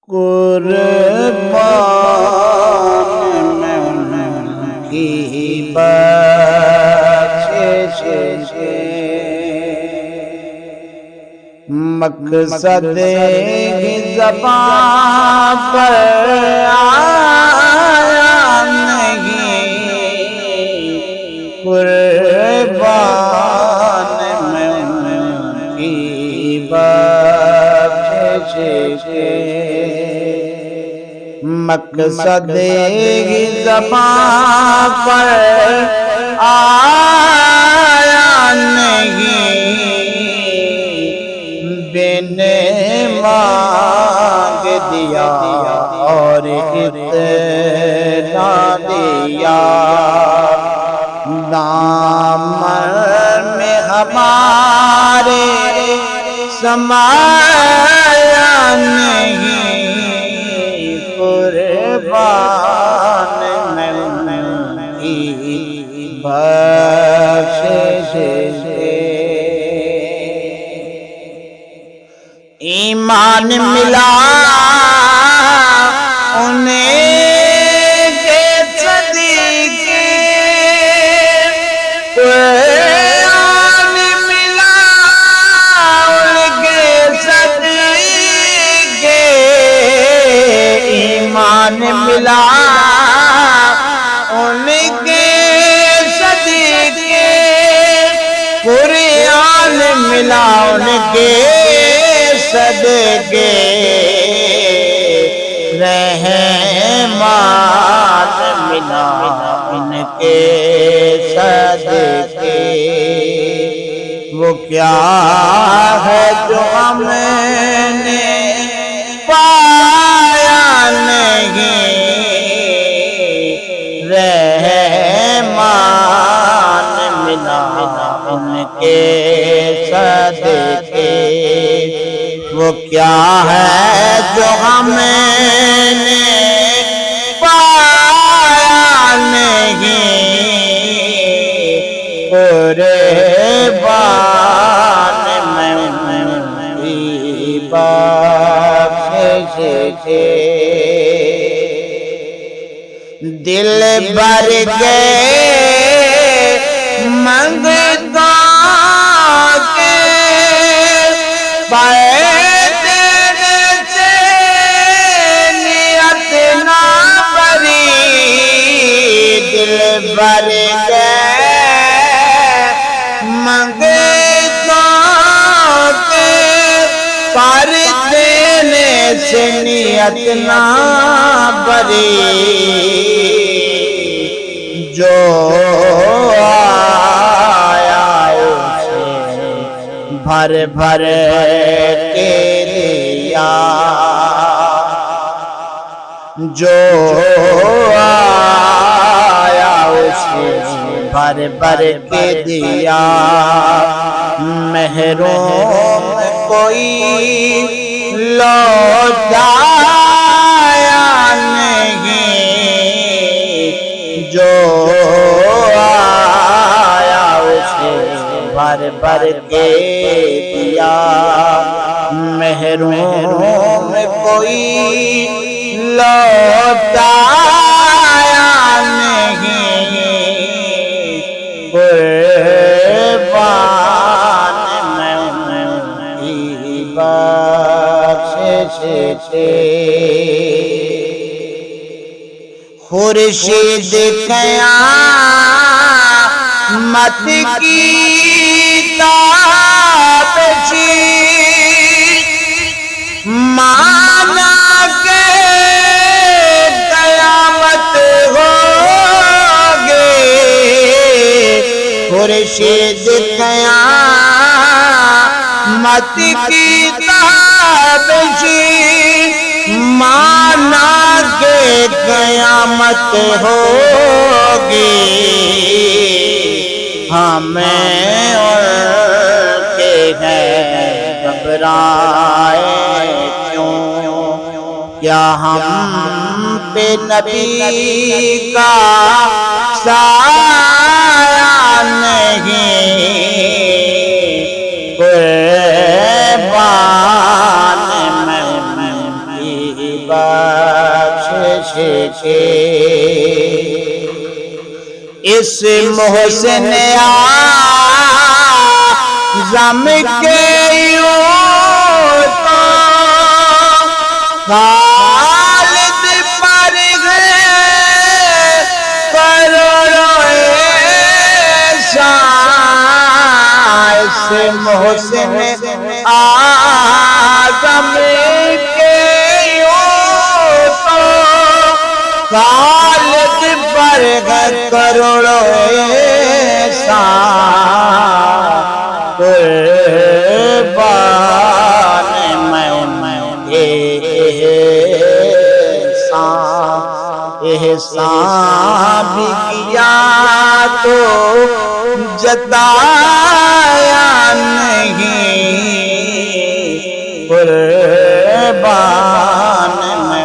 قربان میں ان کی بخشش ہے، مقصد ہی زبان پر آیا نہیں، قربان میں ان کی بخشش ہے، مقصد ہی زبان پر آیا نہیں، بن مانگ دیا اور اتنا دیا، دامن میں ہمارے سمایا نہیں، قربان میں ان کی بخشش ہے۔ ایمان ملا انہیں کے صدیقے، قرآن ملا ان کے صدیقے، ایمان ملا ان کے صدیقے، قرآن ملا ان کے صدقے، رحمت ملا ان کے صدقے، وہ کیا ہے جو ہم نے پایا نہیں، رحمت ملا ان کے صدقے، وہ کیا ہے جو ہم نے پایا نہیں، قربان میں ان کی بخشش ہے۔ دل بھر گئے منگتا کے بھر گئے منگتوں کے، پر دینے سے نیت نہ بری، جو آیا اسے بھر بھر کے دیا، جو بھر بھر کے دیا، محروم کوئی لوٹایا نہیں، جو آیا اسے بھر بھر کے دیا، محروم کوئی لوٹایا نہیں، قربان میں ان کی بخشش ہے۔ خورشید قیامت کی تابشی، مانا کہ قیامت خورشید قیامت کی تابشی، مانا کہ قیامت ہوگی، ہمیں ان کے ہیں گھبرائے کیوں، کیا ہم پہ نبی کا سایہ نہیں، قربان میں ان کی بخشش کے اس محسن اعظم کے یوں تو خالد پر گئے کروڑوں احسان اس محسن اعظم کے یوں تو خالد پر گئے کروڑوں احسان قربان میں احسان بھی کیا تو جتایا نہیں قربان میں